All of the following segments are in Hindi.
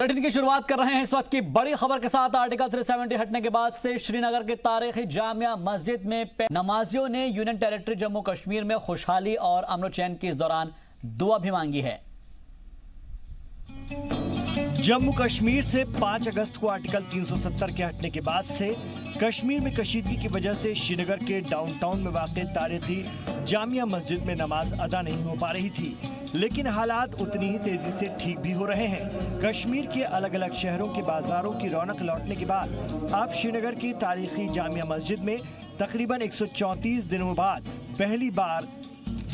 बुलेटिन की शुरुआत कर रहे हैं इस वक्त की बड़ी खबर के साथ। आर्टिकल 370 हटने के बाद से श्रीनगर के तारीखी जामिया मस्जिद में नमाजियों ने यूनियन टेरिटरी जम्मू कश्मीर में खुशहाली और अमन चैन की इस दौरान दुआ भी मांगी है। जम्मू कश्मीर से 5 अगस्त को आर्टिकल 370 के हटने के बाद से कश्मीर में कशीदगी की वजह से श्रीनगर के डाउनटाउन में वाक़ तारीखी जामिया मस्जिद में नमाज अदा नहीं हो पा रही थी, लेकिन हालात उतनी ही तेजी से ठीक भी हो रहे हैं। कश्मीर के अलग अलग शहरों के बाजारों की रौनक लौटने के बाद अब श्रीनगर की तारीखी जामिया मस्जिद में तकरीबन 134 दिनों बाद पहली बार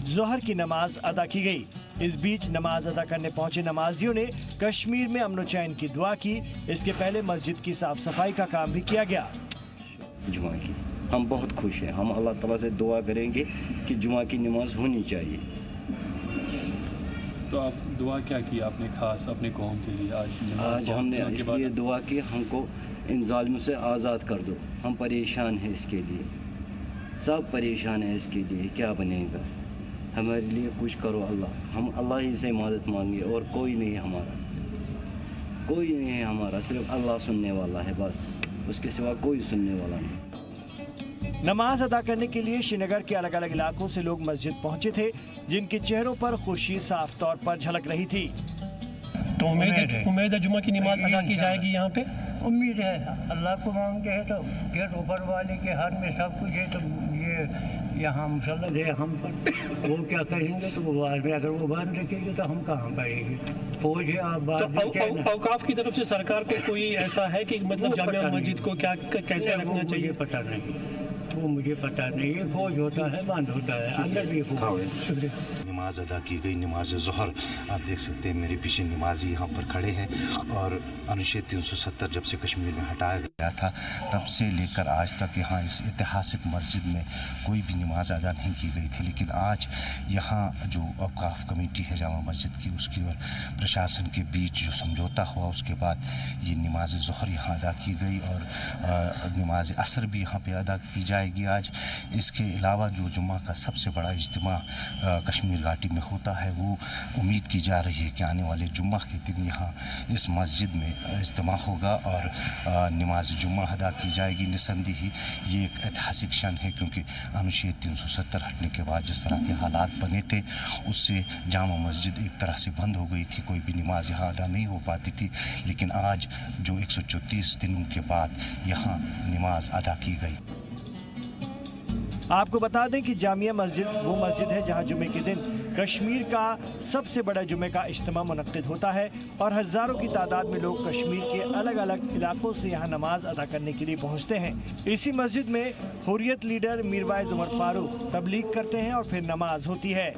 ज़ोहर की नमाज अदा की गई। इस बीच नमाज अदा करने पहुंचे नमाजियों ने कश्मीर में अमन चैन की दुआ की। इसके पहले मस्जिद की साफ सफाई का काम भी किया गया। जुमा की हम बहुत खुश हैं। हम अल्लाह ताला से दुआ करेंगे कि जुमा की नमाज होनी चाहिए। तो आप दुआ क्या की आपने खास अपने कौम के लिए? आज हमने इसलिए दुआ की, हमको इन जालिमों से आज़ाद कर दो। हम परेशान हैं इसके लिए, सब परेशान हैं इसके लिए। क्या बनेगा? हमारे लिए कुछ करो अल्लाह। हम अल्लाह ही से मदद मांगे और कोई नहीं है हमारा, कोई नहीं है हमारा। सिर्फ अल्लाह सुनने वाला है, बस उसके सिवा कोई सुनने वाला नहीं। नमाज अदा करने के लिए श्रीनगर के अलग अलग इलाकों से लोग मस्जिद पहुंचे थे, जिनके चेहरों पर खुशी साफ तौर पर झलक रही थी। तो उम्मीद है जुमा की नमाज अदा की जाएगी यहाँ पे। उम्मीद है, अल्लाह को मांगते हैं तो फिर ऊपर वाले के हाथ में सब कुछ है। तो ये यहाँ मुसल्लत है हम पर, वो क्या कहेंगे तो वो बाद में अगर वो बात रखेंगे तो हम कहाँ पाएंगे। फौज है आप बात तो औकाफ की तरफ से सरकार को कोई ऐसा है कि मतलब जामिया मस्जिद को क्या कैसे रखना चाहिए? पता नहीं, वो मुझे पता नहीं है। फौज होता है, बंद होता है, अंदर भी फौज। नमाज अदा की गई, नमाज ज़ोहर। आप देख सकते हैं मेरे पीछे नमाजी यहाँ पर खड़े हैं। और अनुच्छेद 370 जब से कश्मीर में हटाया गया था तब से लेकर आज तक यहाँ इस ऐतिहासिक मस्जिद में कोई भी नमाज अदा नहीं की गई थी। लेकिन आज यहाँ जो औकाफ कमेटी है जामा मस्जिद की, उसकी और प्रशासन के बीच जो समझौता हुआ, उसके बाद ये नमाज ज़ोहर यहाँ अदा की गई और नमाज असर भी यहाँ पर अदा की जाएगी आज। इसके अलावा जो जुम्मा का सबसे बड़ा इज्तिमा कश्मीर घाटी में होता है, वो उम्मीद की जा रही है कि आने वाले जुम्मा के दिन यहाँ इस मस्जिद में इज्तिमा होगा और नमाज जुम्मा अदा की जाएगी। निसंदेही ये एक ऐतिहासिक क्षण है, क्योंकि अनुच्छेद 370 हटने के बाद जिस तरह के हालात बने थे उससे जामा मस्जिद एक तरह से बंद हो गई थी, कोई भी नमाज यहाँ अदा नहीं हो पाती थी। लेकिन आज जो 134 दिनों के बाद यहाँ नमाज अदा की गई। आपको बता दें कि जामिया मस्जिद वो मस्जिद है जहां जुमे के दिन कश्मीर का सबसे बड़ा जुमे का इज्तिमा मुनक्किद होता है और हज़ारों की तादाद में लोग कश्मीर के अलग अलग इलाकों से यहां नमाज अदा करने के लिए पहुंचते हैं। इसी मस्जिद में हुर्रियत लीडर मीरवाइज उमर फारूक तबलीग करते हैं और फिर नमाज होती है।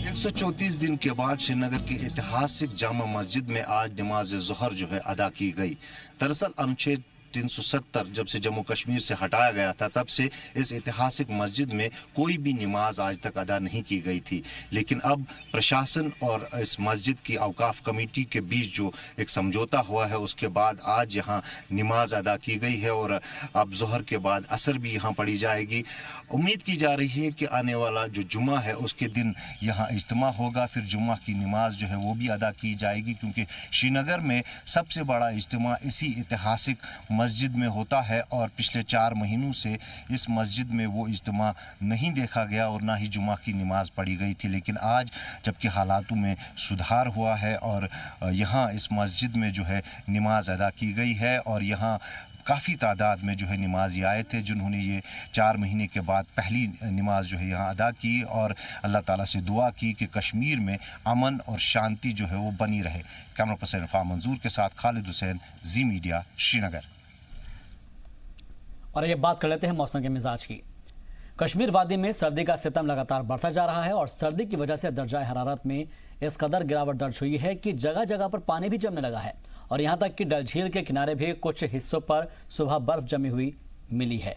134 दिन के बाद श्रीनगर की ऐतिहासिक जामा मस्जिद में आज नमाज ज़ोहर जो है अदा की गई। दरअसल अनुच्छेद 370 जब से जम्मू कश्मीर से हटाया गया था तब से इस ऐतिहासिक मस्जिद में कोई भी नमाज आज तक अदा नहीं की गई थी। लेकिन अब प्रशासन और इस मस्जिद की औकाफ कमेटी के बीच जो एक समझौता हुआ है, उसके बाद आज यहाँ नमाज अदा की गई है और अब ज़ोहर के बाद असर भी यहाँ पढ़ी जाएगी। उम्मीद की जा रही है कि आने वाला जो जुम्मा है उसके दिन यहाँ इज्तिमा होगा, फिर जुम्मा की नमाज जो है वो भी अदा की जाएगी, क्योंकि श्रीनगर में सबसे बड़ा इज्तिमा इसी ऐतिहासिक मस्जिद में होता है और पिछले 4 महीनों से इस मस्जिद में वो इज्तिमा नहीं देखा गया और ना ही जुमा की नमाज पढ़ी गई थी। लेकिन आज जबकि हालातों में सुधार हुआ है और यहाँ इस मस्जिद में जो है नमाज अदा की गई है और यहाँ काफ़ी तादाद में जो है नमाजी आए थे, जिन्होंने ये 4 महीने के बाद पहली नमाज जो है यहाँ अदा की और अल्लाह ताला से दुआ की कि कश्मीर में अमन और शांति जो है वो बनी रहे। कैमरा पर्सन फ़ा मंजूर के साथ खालिद हुसैन, जी मीडिया, श्रीनगर। और ये बात कर लेते हैं मौसम के मिजाज की। कश्मीर वादी में सर्दी का सितम लगातार बढ़ता जा रहा है और सर्दी की वजह से दर्जा हरारत में इस कदर गिरावट दर्ज हुई है कि जगह जगह पर पानी भी जमने लगा है और यहां तक कि डल झील के किनारे भी कुछ हिस्सों पर सुबह बर्फ जमी हुई मिली है।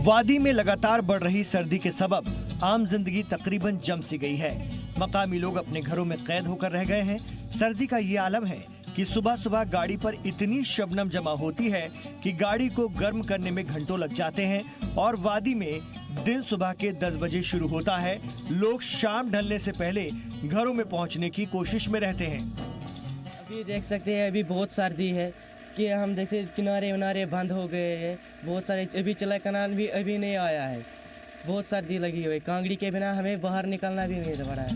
वादी में लगातार बढ़ रही सर्दी के सबब आम जिंदगी तकरीबन जम सी गई है। मकामी लोग अपने घरों में कैद होकर रह गए हैं। सर्दी का ये आलम है कि सुबह सुबह गाड़ी पर इतनी शबनम जमा होती है कि गाड़ी को गर्म करने में घंटों लग जाते हैं और वादी में दिन सुबह के 10 बजे शुरू होता है। लोग शाम ढलने से पहले घरों में पहुंचने की कोशिश में रहते हैं। अभी देख सकते हैं, अभी बहुत सर्दी है कि हम देखते किनारे विनारे बंद हो गए हैं। बहुत सारे अभी चला कनाल भी अभी नहीं आया है। बहुत सर्दी लगी हुई, कांगड़ी के बिना हमें बाहर निकलना भी नहीं पड़ा है।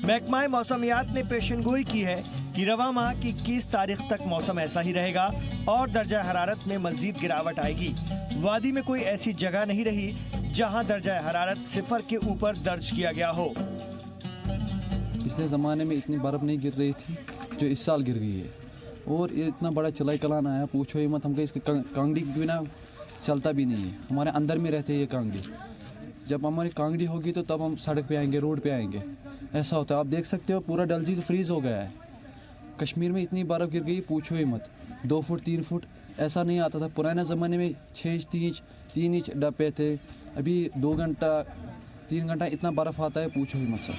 महकमा मौसमियात ने पेशेनगोई की है कि रवा माह की 21 तारीख तक मौसम ऐसा ही रहेगा और दर्जा हरारत में मजीद गिरावट आएगी। वादी में कोई ऐसी जगह नहीं रही जहां दर्जा हरारत 0 के ऊपर दर्ज किया गया हो। पिछले ज़माने में इतनी बर्फ़ नहीं गिर रही थी जो इस साल गिर गई है, और ये इतना बड़ा चलाई कलान आया, पूछो ही मत। हमको इसके कांगड़ी के बिना चलता भी नहीं है। हमारे अंदर में रहते हैं ये कांगड़ी। जब हमारी कांगड़ी होगी तो तब हम सड़क पे आएंगे, रोड पे आएंगे। ऐसा होता है। आप देख सकते हो पूरा डल झील फ्रीज़ हो गया है। कश्मीर में इतनी बर्फ़ गिर गई, पूछो ही मत। 2 फुट 3 फुट ऐसा नहीं आता था। पुराने ज़माने में 6 इंच 3 इंच डब्बे थे। अभी 2 घंटा 3 घंटा इतना बर्फ़ आता है, पूछो ही मत सर।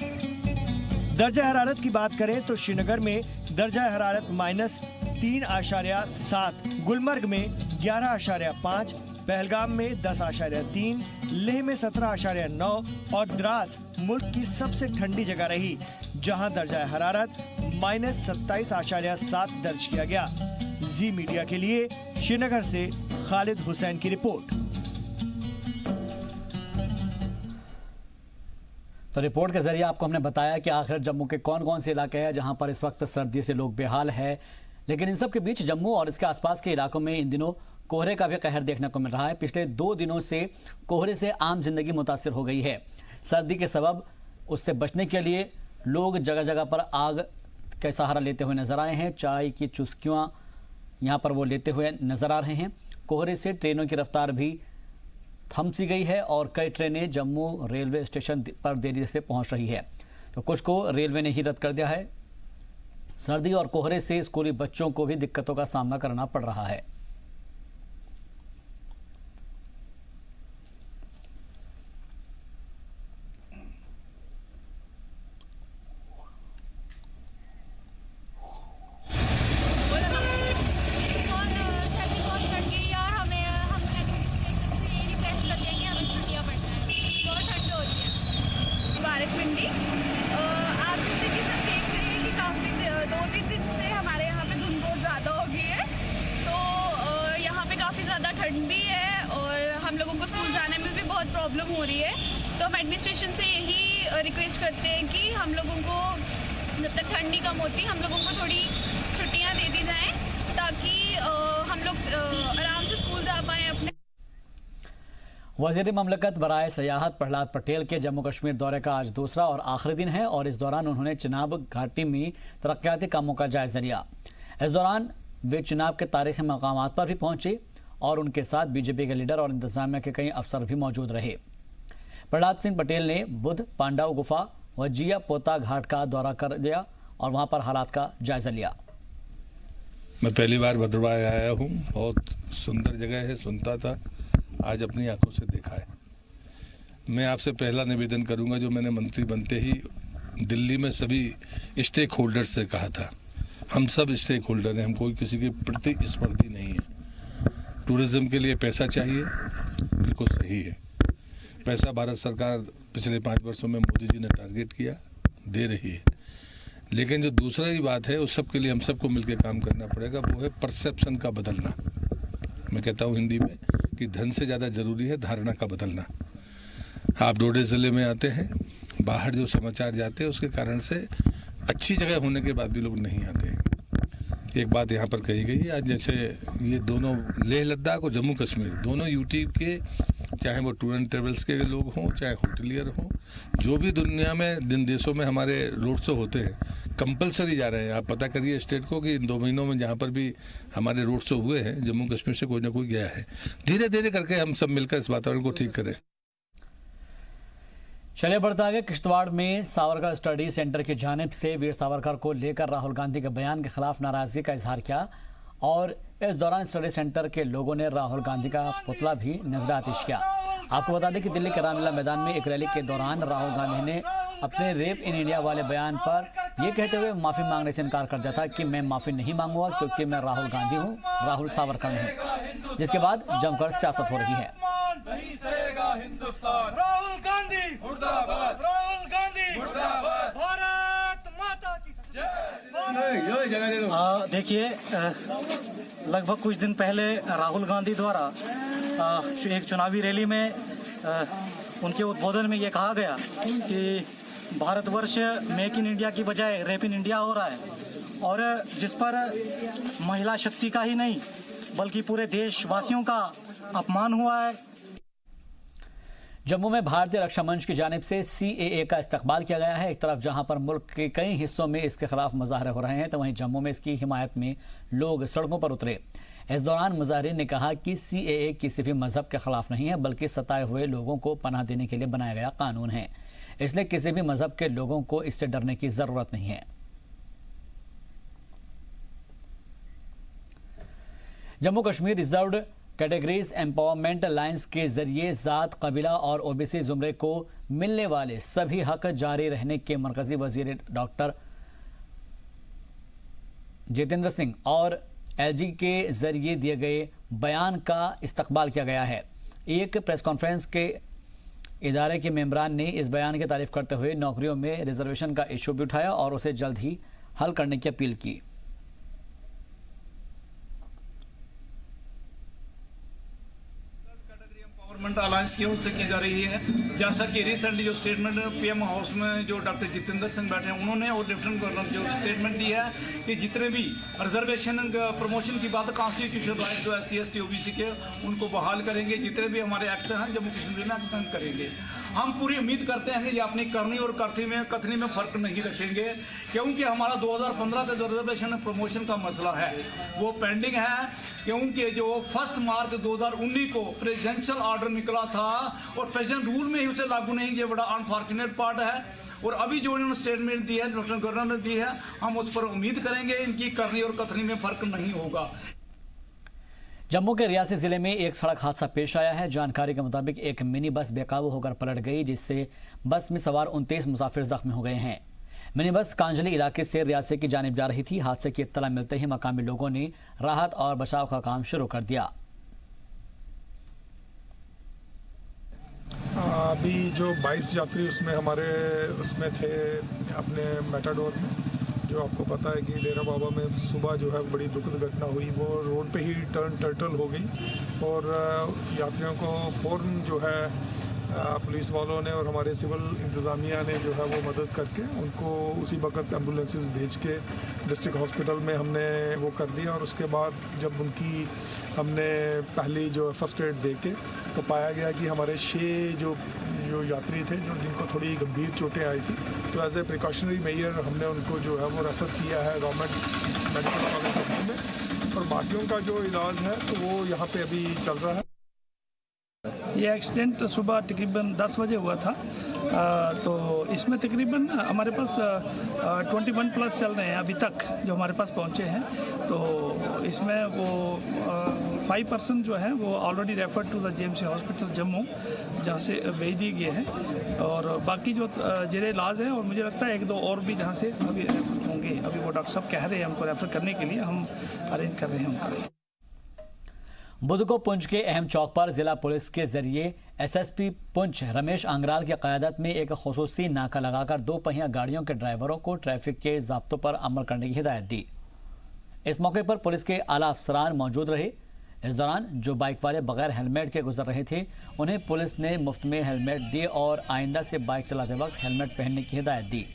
दर्जा हरारत की बात करें तो श्रीनगर में दर्जा हरारत -3.7, गुलमर्ग में 11.5, पहलगाम में 10.3, लेह में 17.9 और द्रास मुल्क की सबसे ठंडी जगह रही, जहां दर्जा हरारत -27.7 दर्ज किया गया। जी मीडिया के लिए श्रीनगर से खालिद हुसैन की रिपोर्ट। तो रिपोर्ट के जरिए आपको हमने बताया कि आखिर जम्मू के कौन कौन से इलाके हैं जहां पर इस वक्त सर्दी से लोग बेहाल है। लेकिन इन सब के बीच जम्मू और इसके आसपास के इलाकों में इन दिनों कोहरे का भी कहर देखने को मिल रहा है। पिछले 2 दिनों से कोहरे से आम जिंदगी मुतासिर हो गई है। सर्दी के सबब उससे बचने के लिए लोग जगह जगह पर आग का सहारा लेते हुए नजर आए हैं। चाय की चुस्कियाँ यहाँ पर वो लेते हुए नजर आ रहे हैं। कोहरे से ट्रेनों की रफ्तार भी थम सी गई है और कई ट्रेनें जम्मू रेलवे स्टेशन पर देरी से पहुंच रही है। तो कुछ को रेलवे ने ही रद्द कर दिया है। सर्दी और कोहरे से स्कूली बच्चों को भी दिक्कतों का सामना करना पड़ रहा है। ठंड भी है और हम लोगों को स्कूल जाने में भी बहुत प्रॉब्लम हो रही है। तो हम एडमिनिस्ट्रेशन से यही रिक्वेस्ट करते हैं कि हम लोगों को जब तक ठंड नहीं कम होती हम लोगों को थोड़ी छुट्टियां दे दी जाएं ताकि हम लोग आराम से स्कूल जा पाएं अपने। वज़ीर ममलकत बराए सयाहत प्रहलाद पटेल के जम्मू कश्मीर दौरे का आज दूसरा और आखिरी दिन है और इस दौरान उन्होंने चिनाब घाटी में तरक्याती कामों का जायजा लिया। इस दौरान वे चिनाब के तारीखी मकामात पर भी पहुंचे और उनके साथ बीजेपी के लीडर और इंतजामिया के कई अफसर भी मौजूद रहे। प्रहलाद सिंह पटेल ने बुद्ध पांडाव गुफा व जिया पोता घाट का दौरा कर दिया और वहां पर हालात का जायजा लिया। मैं पहली बार भद्रवाह आया हूँ। बहुत सुंदर जगह है, सुनता था, आज अपनी आंखों से देखा है। मैं आपसे पहला निवेदन करूंगा, जो मैंने मंत्री बनते ही दिल्ली में सभी स्टेक होल्डर से कहा था, हम सब स्टेक होल्डर हैं, हम कोई किसी के प्रतिस्पर्धी नहीं है। टूरिज्म के लिए पैसा चाहिए, बिल्कुल सही है। पैसा भारत सरकार पिछले 5 वर्षों में मोदी जी ने टारगेट किया, दे रही है। लेकिन जो दूसरा ही बात है, उस सब के लिए हम सबको मिलकर काम करना पड़ेगा, वो है परसेप्शन का बदलना। मैं कहता हूँ हिंदी में कि धन से ज़्यादा ज़रूरी है धारणा का बदलना। आप डोडे ज़िले में आते हैं, बाहर जो समाचार जाते हैं उसके कारण से अच्छी जगह होने के बाद भी लोग नहीं आते हैं। एक बात यहाँ पर कही गई है, आज जैसे ये दोनों लेह लद्दाख और जम्मू कश्मीर दोनों यूटी के, चाहे वो टूर एंड ट्रेवल्स के लोग हों चाहे होटलियर हों, जो भी दुनिया में जिन देशों में हमारे रोड शो होते हैं कंपलसरी जा रहे हैं। आप पता करिए स्टेट को कि इन 2 महीनों में जहाँ पर भी हमारे रोड शो हुए हैं जम्मू कश्मीर से कोई ना कोई गया है। धीरे धीरे करके हम सब मिलकर इस वातावरण को ठीक करें। चलिए बढ़ता आगे। किश्तवाड़ में सावरकर स्टडी सेंटर की जानिब से वीर सावरकर को लेकर राहुल गांधी के बयान के खिलाफ नाराजगी का इजहार किया और इस दौरान स्टडी सेंटर के लोगों ने राहुल गांधी का पुतला भी नजरातिश किया। आपको बता दें कि दिल्ली के रामलीला मैदान में एक रैली के दौरान राहुल गांधी ने अपने रेप इन इंडिया वाले बयान पर यह कहते हुए माफी मांगने से इनकार कर दिया था कि मैं माफी नहीं मांगूंगा क्योंकि मैं राहुल गांधी हूं, राहुल सावरकर नहीं, जिसके बाद जमकर सियासत हो रही है। हिंदुस्तान, राहुल गांधी मुर्दाबाद, राहुल गांधी मुर्दाबाद, भारत माता की जय। देखिए, लगभग कुछ दिन पहले राहुल गांधी द्वारा एक चुनावी रैली में उनके उद्बोधन में ये कहा गया कि भारतवर्ष मेक इन इंडिया की बजाय रेप इन इंडिया हो रहा है, और जिस पर महिला शक्ति का ही नहीं बल्कि पूरे देशवासियों का अपमान हुआ है। जम्मू में भारतीय रक्षा मंच की जानिब से CAA का इस्तकबाल किया गया है। एक तरफ जहां पर मुल्क के कई हिस्सों में इसके खिलाफ मुजाहरे हो रहे हैं, तो वहीं जम्मू में इसकी हिमायत में लोग सड़कों पर उतरे। इस दौरान मुजाहिरीन ने कहा कि CAA किसी भी मजहब के खिलाफ नहीं है, बल्कि सताए हुए लोगों को पनाह देने के लिए बनाया गया कानून है, इसलिए किसी भी मजहब के लोगों को इससे डरने की जरूरत नहीं है। Jammu Kashmir reserved categories empowerment alliance के जरिए जात, कबीला और OBC जुमरे को मिलने वाले सभी हक जारी रहने के मरकजी वजीर डॉक्टर जितेंद्र सिंह और LG के जरिए दिए गए बयान का इस्तकबाल किया गया है। एक प्रेस कॉन्फ्रेंस के इदारे के मेंबरान ने इस बयान की तारीफ करते हुए नौकरियों में रिजर्वेशन का इशू भी उठाया और उसे जल्द ही हल करने की अपील की। अलायंस की ओर से की जा रही है, जैसा कि रिसेंटली जो स्टेटमेंट PM हाउस में जो डॉक्टर जितेंद्र सिंह बैठे हैं उन्होंने और लेफ्टिनेंट गवर्नर जो स्टेटमेंट दी है कि जितने भी रिजर्वेशन प्रमोशन की बात कॉन्स्टिट्यूशनल राइट जो SC ST OBC के उनको बहाल करेंगे, जितने भी हमारे एक्शन हैं जम्मू कश्मीर में एक्शन करेंगे। हम पूरी उम्मीद करते हैं कि ये अपनी करनी और कथनी में फ़र्क नहीं रखेंगे, क्योंकि हमारा 2015 का जो रिजर्वेशन प्रमोशन का मसला है वो पेंडिंग है, क्योंकि जो 1 मार्च 2019 को प्रेसिडेंशियल ऑर्डर निकला था और प्रेसिडेंट रूल में ही उसे लागू नहीं, ये बड़ा अनफॉर्चुनेट पार्ट है। और अभी जो इन्होंने स्टेटमेंट दी है, लेफ्टिनेंट गवर्नर ने दी है, हम उस पर उम्मीद करेंगे इनकी करनी और कथनी में फ़र्क नहीं होगा। जम्मू के रियासी जिले में एक सड़क हादसा पेश आया है। जानकारी के मुताबिक एक मिनी बस बेकाबू होकर पलट गई, जिससे बस में सवार 29 मुसाफिर जख्मी हो गए हैं। मिनी बस कांजली इलाके से रियासी की जानिब जा रही थी। हादसे की इत्तला मिलते ही मकामी लोगों ने राहत और बचाव का काम शुरू कर दिया। अभी जो 22 यात्री उसमें थे अपने मेटाडोर में, जो आपको पता है कि डेरा बाबा में सुबह जो है बड़ी दुखद घटना हुई, वो रोड पे ही टर्टल हो गई और यात्रियों को फ़ौरन जो है पुलिस वालों ने और हमारे सिविल इंतज़ामिया ने जो है वो मदद करके उनको उसी वक्त एम्बुलेंसेस भेज के डिस्ट्रिक्ट हॉस्पिटल में हमने वो कर दिया। और उसके बाद जब उनकी हमने पहली जो फर्स्ट एड दे के तो पाया गया कि हमारे 6 जो यात्री थे जिनको थोड़ी गंभीर चोटें आई थी, तो एज ए प्रिकॉशनरी मेजर हमने उनको जो है वो रेफ़र किया है गवर्नमेंट मेडिकल कॉलेज में, और बाकियों का जो इलाज है तो वो यहाँ पे अभी चल रहा है। ये एक्सीडेंट सुबह तकरीबन 10 बजे हुआ था, तो इसमें तकरीबन हमारे पास 21 प्लस चल रहे हैं अभी तक जो हमारे पास पहुंचे हैं। तो इसमें वो 5 पर्सन जो है वो already refer to the JMC hospital Jammu, जहाँ से भेज दिए गए हैं, और बाकी जो जेरे इलाज है, और मुझे लगता है 1-2 और भी जहाँ से अभी रेफर होंगे। अभी वो डॉक्टर साहब कह रहे हैं हमको रेफर करने के लिए, हम अरेंज कर रहे हैं उनका। बुध को पुंछ के अहम चौक पर जिला पुलिस के जरिए SSP पुंछ रमेश आंग्राल की क़यादत में एक खुसूसी नाका लगाकर 2 पहिया गाड़ियों के ड्राइवरों को ट्रैफिक के ज़ाब्तों पर अमल करने की हिदायत दी। इस मौके पर पुलिस के आला अफसरान मौजूद रहे। इस दौरान जो बाइक वाले बगैर हेलमेट के गुजर रहे थे, उन्हें पुलिस ने मुफ्त में हेलमेट दिए और आइंदा से बाइक चलाते वक्त हेलमेट पहनने की हिदायत दी।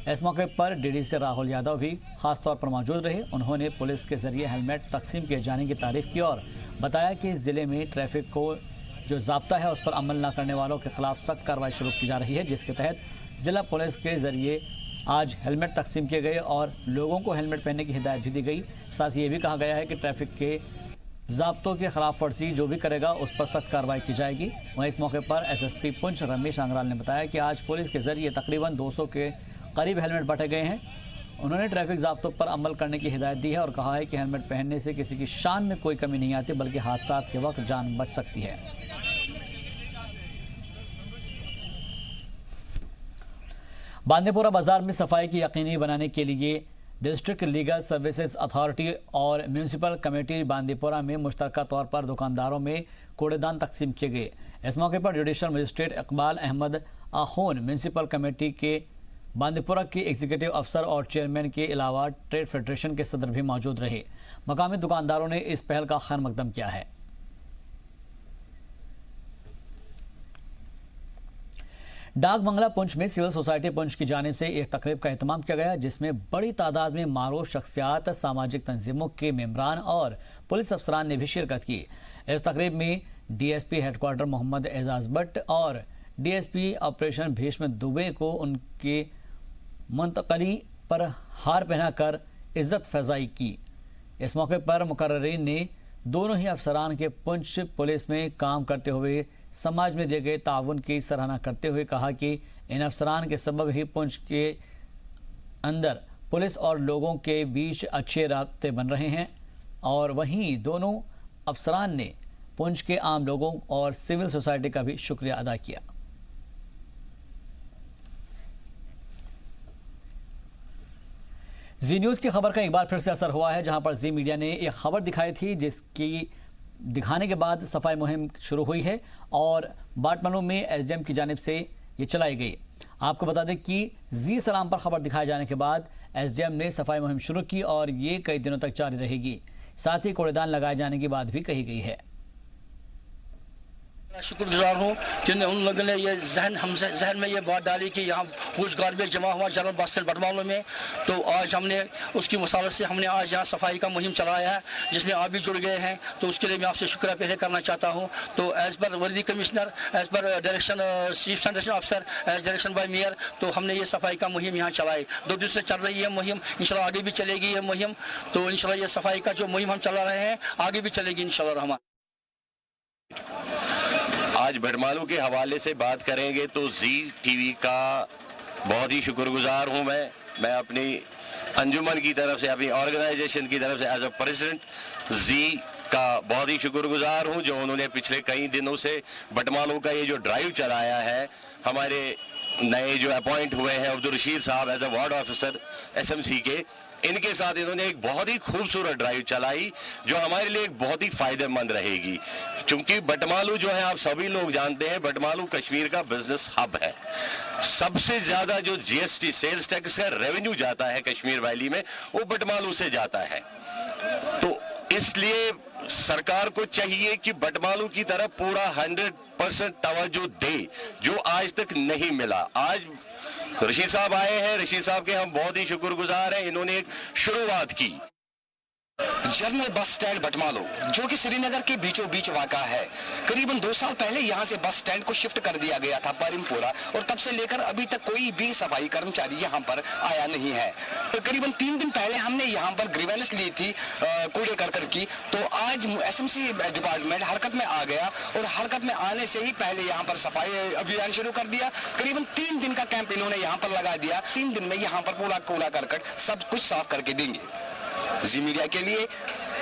इस मौके पर DDC राहुल यादव भी खास तौर पर मौजूद रहे। उन्होंने पुलिस के जरिए हेलमेट तकसीम किए जाने की तारीफ की और बताया कि ज़िले में ट्रैफिक को जो ज़ाब्ता है उस पर अमल न करने वालों के खिलाफ सख्त कार्रवाई शुरू की जा रही है, जिसके तहत ज़िला पुलिस के जरिए आज हेलमेट तकसीम किए गए और लोगों को हेलमेट पहनने की हिदायत भी दी गई। साथ ही ये भी कहा गया है कि ट्रैफिक के ज़ाब्तों की खिलाफ वर्जी जो भी करेगा उस पर सख्त कार्रवाई की जाएगी। वहीं इस मौके पर SSP पुंछ रमेश आंग्राल ने बताया कि आज पुलिस के जरिए तकरीबन 200 के करीब हेलमेट बांटे गए हैं। उन्होंने ट्रैफिक ज़ाब्तों पर अमल करने की हिदायत दी है और कहा है कि हेलमेट पहनने से किसी की शान में कोई कमी नहीं आती, बल्कि हादसा के वक्त जान बच सकती है। बांदीपुरा बाजार में सफाई की यकीनी बनाने के लिए डिस्ट्रिक्ट लीगल सर्विसेज अथॉरिटी और म्यूनिसिपल कमेटी बांदीपुरा में मुश्तरका तौर पर दुकानदारों में कूड़ेदान तकसीम किए गए। इस मौके पर जुडिशल मजिस्ट्रेट इकबाल अहमद आखून, म्यूनसिपल कमेटी के बांदीपुरा के एग्जीक्यूटिव अफसर और चेयरमैन के अलावा ट्रेड फेडरेशन के सदर भी मौजूद रहे। मकामी दुकानदारों ने इस पहल का खैर मकदम किया है। डाक बंगला पुंछ में सिविल सोसाइटी पुंछ की जानिब से एक तकरीब का एहतमाम किया गया, जिसमें बड़ी तादाद में मारूफ शख्सियात, सामाजिक तंजीमों के मेंबरान और पुलिस अफसरान ने भी शिरकत की। इस तकरीब में डीएसपी हेडक्वार्टर मोहम्मद एजाज भट्ट और डीएसपी ऑपरेशन भीष्म दुबे को उनके मुंतकली पर हार पहनाकर इज्जत फजाई की। इस मौके पर मुकर्ररीन ने दोनों ही अफसरान के पुंछ पुलिस में काम करते हुए समाज में दिए गए ताउन की सराहना करते हुए कहा कि इन अफसरान के सबब ही पुंछ के अंदर पुलिस और लोगों के बीच अच्छे राब्ते बन रहे हैं। और वहीं दोनों अफसरान ने पुंछ के आम लोगों और सिविल सोसाइटी का भी शुक्रिया अदा किया। जी न्यूज़ की खबर का एक बार फिर से असर हुआ है, जहां पर जी मीडिया ने एक खबर दिखाई थी जिसकी दिखाने के बाद सफाई मुहिम शुरू हुई है और बाटमलो में एसडीएम की जानिब से ये चलाई गई। आपको बता दें कि जी सलाम पर खबर दिखाए जाने के बाद एसडीएम ने सफाई मुहिम शुरू की और ये कई दिनों तक जारी रहेगी। साथ ही कूड़ेदान लगाए जाने की बात भी कही गई है। शुक्रगुजार हूँ कि उन लोगों ने ये जहन में ये बात डाली कि यहाँ कुछ गार्बेज जमा हुआ जनरल बस स्टैंड बटमालों में, तो आज हमने उसकी मसालत से हमने आज यहाँ सफाई का मुहिम चलाया है, जिसमें आप भी जुड़ गए हैं। तो उसके लिए मैं आपसे शुक्रिया पहले करना चाहता हूँ। तो as per worthy commissioner, as per direction chief sanitation अफसर, एज डायरेक्शन बाय मेयर, तो हमने ये सफाई का मुहिम यहाँ चलाई। 2 दिन से चल रही है मुहिम, इंशाल्लाह आगे भी चलेगी ये मुहिम। तो इंशाल्लाह ये सफाई का जो मुहिम हम चला रहे हैं आगे भी चलेगी इंशाल्लाह रहमान। आज बटमालू के हवाले से बात करेंगे तो जी टीवी का बहुत ही शुक्रगुजार हूं मैं अपनी अंजुमन की तरफ से, अपनी ऑर्गेनाइजेशन की तरफ से एज अ प्रेसिडेंट जी का बहुत ही शुक्रगुजार हूं, जो उन्होंने पिछले कई दिनों से बटमालू का ये जो ड्राइव चलाया है। हमारे नए जो अपॉइंट हुए हैं Abdul Rashid sahab as a ward officer SMC के, इनके साथ इन्होंने एक बहुत ही खूबसूरत ड्राइव चलाई जो हमारे लिए एक बहुत ही फायदेमंद रहेगी, क्योंकि बटमालू जो है आप सभी लोग जानते हैं बटमालू कश्मीर का बिजनेस हब है। सबसे ज्यादा जो जीएसटी सेल्स टैक्स का रेवेन्यू जाता है कश्मीर वैली में वो बटमालू से जाता है। तो इसलिए सरकार को चाहिए कि बटमालू की तरफ पूरा 100% तवज्जो दे, जो आज तक नहीं मिला। आज रशीद साहब आए हैं, रशीद साहब के हम बहुत ही शुक्रगुजार हैं, इन्होंने एक शुरुआत की। जनरल बस स्टैंड बटमालू जो कि श्रीनगर के बीचों बीच वाक़ा है, करीबन 2 साल पहले यहाँ से बस स्टैंड को शिफ्ट कर दिया गया था परिमपुरा, और तब से लेकर अभी तक कोई भी सफाई कर्मचारी यहाँ पर आया नहीं है। तो करीबन 3 दिन पहले हमने यहाँ पर ग्रीवेंस ली थी कूड़े करकट की, तो आज एसएमसी डिपार्टमेंट हरकत में आ गया और हरकत में आने से ही पहले यहाँ पर सफाई अभियान शुरू कर दिया। करीबन 3 दिन का कैंप इन्होंने यहाँ पर लगा दिया। 3 दिन में यहाँ पर पूरा कूड़ा करकट सब कुछ साफ करके देंगे। जी मीडिया के लिए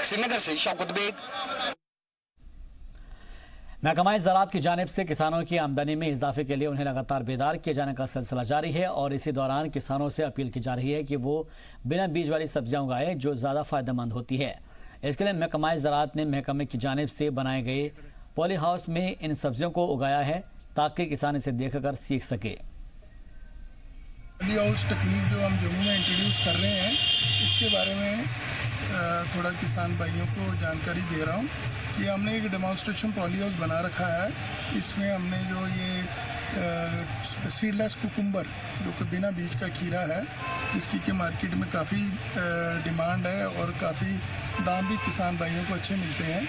श्रीनगर से शौकत बेग। महकमा ज़राअत की जानिब से किसानों की आमदनी में इजाफे के लिए उन्हें लगातार बेदार किए जाने का सिलसिला जारी है और इसी दौरान किसानों से अपील की जा रही है कि वो बिना बीज वाली सब्जियां उगाएं जो ज़्यादा फ़ायदेमंद होती है। इसके लिए महकमा ज़राअत ने महकमे की जानिब से बनाए गए पॉली हाउस में इन सब्जियों को उगाया है ताकि किसान इसे देखकर सीख सके। पॉली हाउस तकनीक जो हम जम्मू में इंट्रोड्यूस कर रहे हैं, इसके बारे में थोड़ा किसान भाइयों को जानकारी दे रहा हूँ कि हमने एक डेमोन्स्ट्रेशन पॉली हाउस बना रखा है। इसमें हमने जो ये सीडलेस कुकुम्बर जो कि बिना बीज का खीरा है, जिसकी कि मार्केट में काफ़ी डिमांड है और काफ़ी दाम भी किसान भाइयों को अच्छे मिलते हैं,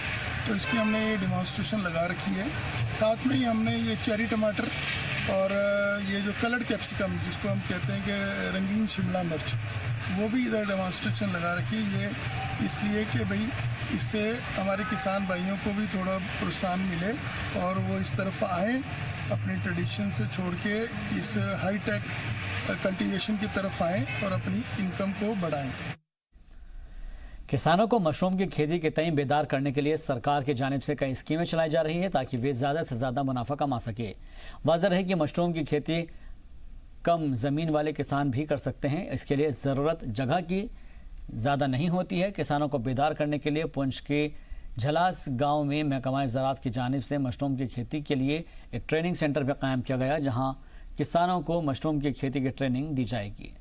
तो इसकी हमने ये डेमोन्स्ट्रेशन लगा रखी है। साथ में ही हमने ये चेरी टमाटर और ये जो कलर्ड कैप्सिकम जिसको हम कहते हैं कि रंगीन शिमला मिर्च, वो भी इधर डेमोन्स्ट्रेशन लगा रखी है। ये इसलिए कि भाई इससे हमारे किसान भाइयों को भी थोड़ा प्रोत्साहन मिले और वो इस तरफ आएँ, अपनी ट्रेडिशन से छोड़ के इस हाई टेक कल्टीवेशन की तरफ आएँ और अपनी इनकम को बढ़ाएं। किसानों को मशरूम की खेती के तय बेदार करने के लिए सरकार की जानिब से कई स्कीमें चलाई जा रही है ताकि वे ज़्यादा से ज़्यादा मुनाफा कमा सके। वाज़ेह रहे कि मशरूम की खेती कम ज़मीन वाले किसान भी कर सकते हैं। इसके लिए ज़रूरत जगह की ज़्यादा नहीं होती है। किसानों को बेदार करने के लिए पुंछ के झलास गांव में महकमा ज़राअत की जानिब से मशरूम की खेती के लिए एक ट्रेनिंग सेंटर भी कायम किया गया, जहां किसानों को मशरूम की खेती की ट्रेनिंग दी जाएगी।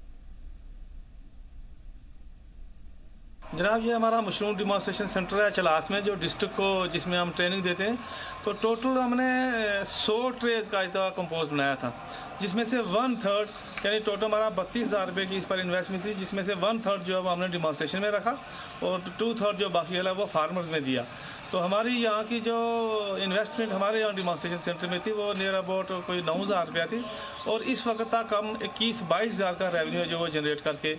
जनाब, ये हमारा मशरूम डिमॉन्स्ट्रेशन सेंटर है चलास में, जो डिस्ट्रिक्ट को जिसमें हम ट्रेनिंग देते हैं। तो टोटल हमने 100 ट्रेज का इस दफ़ा कंपोस्ट बनाया था, जिसमें से 1/3 यानी टोटल हमारा 32,000 रुपये की इस पर इन्वेस्टमेंट थी, जिसमें से 1/3 जो है वो हमने डिमॉन्स्ट्रेशन में रखा और 2/3 जो बाकी वाला वो फार्मर्स में दिया। तो हमारी यहाँ की जो इन्वेस्टमेंट हमारे यहाँ डिमॉन्स्ट्रेशन सेंटर में थी वो नियर अबाउट कोई 9,000 रुपया थी, और इस वक्त तक हम 21-22,000 का रेवेन्यू जो वो जनरेट करके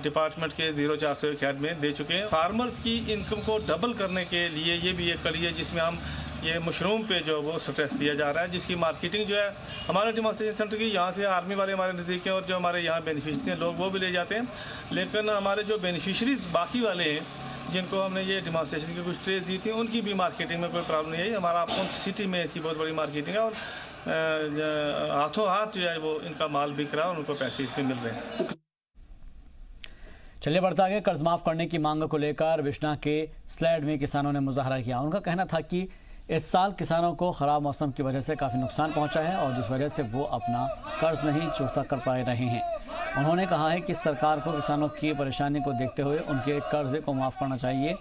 डिपार्टमेंट के 0400 अकेडमी में दे चुके हैं। फार्मर्स की इनकम को डबल करने के लिए ये भी एक कड़ी है, जिसमें हम ये मशरूम पे जो वो स्ट्रेस दिया जा रहा है, जिसकी मार्केटिंग जो है हमारे डिमॉन्स्ट्रेशन सेंटर की यहाँ से आर्मी वाले हमारे नज़दीक हैं, और जो हमारे यहाँ बेनिफिशरी हैं लोग वो भी ले जाते हैं। लेकिन हमारे जो बेनिफिशरीज बाकी वाले हैं जिनको हमने ये डिमॉन्स्ट्रेशन की कुछ ट्रेज दी थी, उनकी भी मार्केटिंग में कोई प्रॉब्लम नहीं है। हमारा सिटी में इसकी बहुत बड़ी मार्केटिंग है, और हाथों हाथ जो है वो इनका माल बिक रहा है और उनको पैसे इसमें मिल रहे हैं। चलिए बढ़ता आगे। कर्ज माफ करने की मांग को लेकर बिश्ना के स्लैड में किसानों ने मुजाहरा किया। उनका कहना था कि इस साल किसानों को खराब मौसम की वजह से काफ़ी नुकसान पहुंचा है, और जिस वजह से वो अपना कर्ज नहीं चुकता कर पा रहे हैं। उन्होंने कहा है कि सरकार को किसानों की परेशानी को देखते हुए उनके कर्ज को माफ़ करना चाहिए।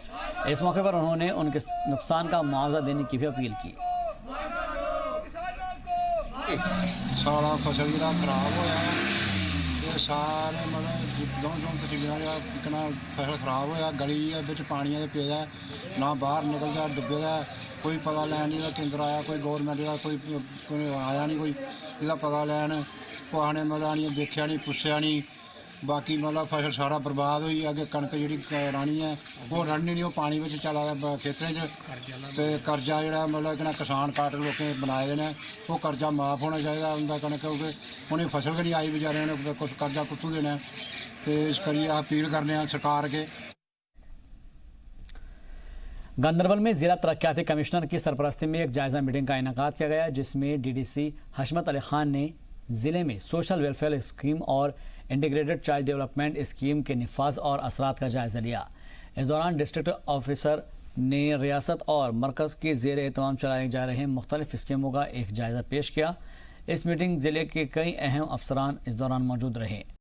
इस मौके पर उन्होंने उनके नुकसान का मुआवजा देने की भी अपील की। सारा फसल जो खराब होया ते सारे मतलब जो तसीलियां कितना फसल खराब होया, गली बिच पानी पेदा ना बाहर निकलदा, डुब्बे दा कोई पता लैन नहीं, केंद्र आया कोई गौरमेंट का कोई आया नहीं, कोई इसका पता लैन कुसा ने मतलब नहीं देखा नहीं पुछया नहीं। बाकी मतलब फसल सारा बर्बाद हुई। अगे कणक जी रानी है वो रड़नी नहीं, वो पानी में चला गया खेतरें तो कर्जा जोड़ा मतलब कि किसान कार्ड लोगों बनाए ने, वो कर्जा माफ़ होना चाहिए उनका कणक, क्योंकि उन्हें फसल भी नहीं आई बेचारे ने, कुछ कर्जा कुत्थू देना। तो इस करिए अपील करने सरकार के। गांधरबल में जिला तरक्याती कमिश्नर की सरपरस्ती में एक जायजा मीटिंग का इनेकाद किया गया, जिसमें डीडीसी हशमत अली खान ने जिले में सोशल वेलफेयर स्कीम और इंटीग्रेटेड चाइल्ड डेवलपमेंट स्कीम के निफाज और असरात का जायजा लिया। इस दौरान डिस्ट्रिक्ट ऑफिसर ने रियासत और मरकज़ के ज़ेर एहतमाम चलाए जा रहे मुख्तलिफ स्कीमों का एक जायजा पेश किया। इस मीटिंग जिले के कई अहम अफसरान इस दौरान मौजूद रहे।